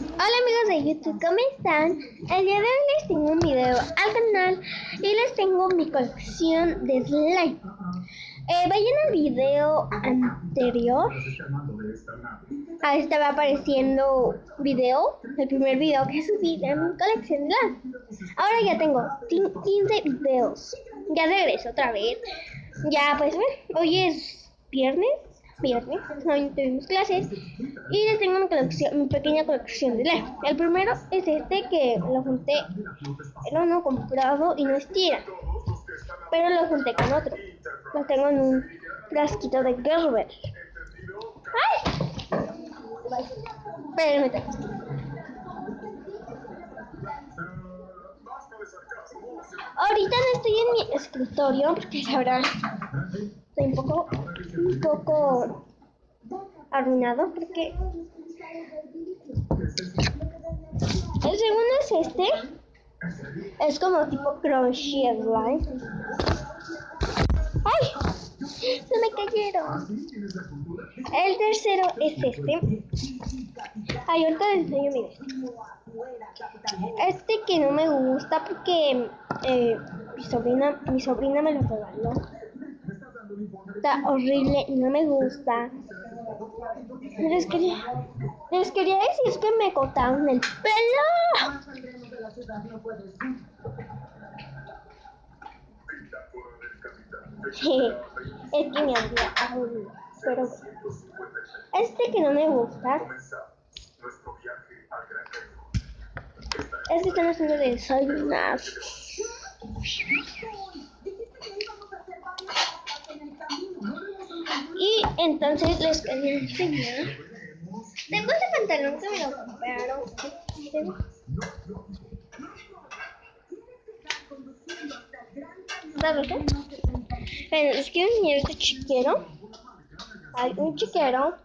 Hola amigos de YouTube, ¿cómo están? El día de hoy les tengo un video al canal y les tengo mi colección de slime. Vayan al video anterior. Ahí estaba apareciendo el primer video que subí de mi colección de slime. Ahora ya tengo 15 videos. Ya regreso otra vez. Ya pues hoy es viernes, hoy tuvimos clases y les tengo mi pequeña colección de slime. El primero es este que lo junté, era uno comprado y no estira, pero lo junté con otro. Lo tengo en un frasquito de Gerber. ¡Ay! Espérenme. Ahorita no estoy en mi escritorio porque sabrán, estoy un poco arruinado porque el segundo es este. Es como tipo crochet slime. ¡Ay! Se me cayeron. El tercero es este. Ay, ahorita les enseño mi vestido. Este que no me gusta porque mi sobrina me lo regaló. Está horrible y no me gusta. Les quería decir es que me cortaron el pelo. Es que me había aburrido. Pero este que no me gusta. Este están haciendo de desayunar. Y entonces les quería enseñar. Tengo este pantalón que me lo compraron. ¿Está roto? Bueno, les quiero enseñar este chiquero. Hay un chiquero.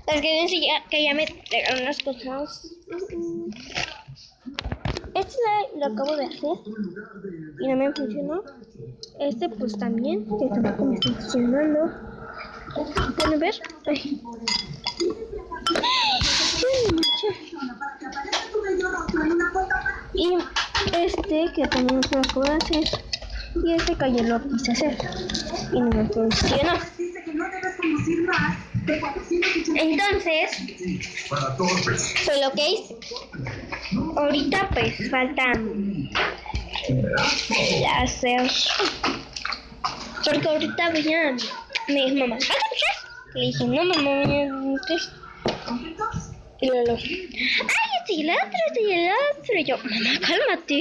Les quiero enseñar que ya me entregaron las cosas. Este lo acabo de hacer y no me funcionó. Este pues también, que tampoco me está funcionando. ¿Pueden ver? Ay. Y este que también se lo puedo hacer. Y este que ayer lo quise hacer y no me funcionó. Entonces, solo que hice. Ahorita pues faltan hacer. Porque ahorita voy a... Me dijo mamá, le dije, no mamá, y luego, ay, estoy el otro. Y yo, mamá, cálmate.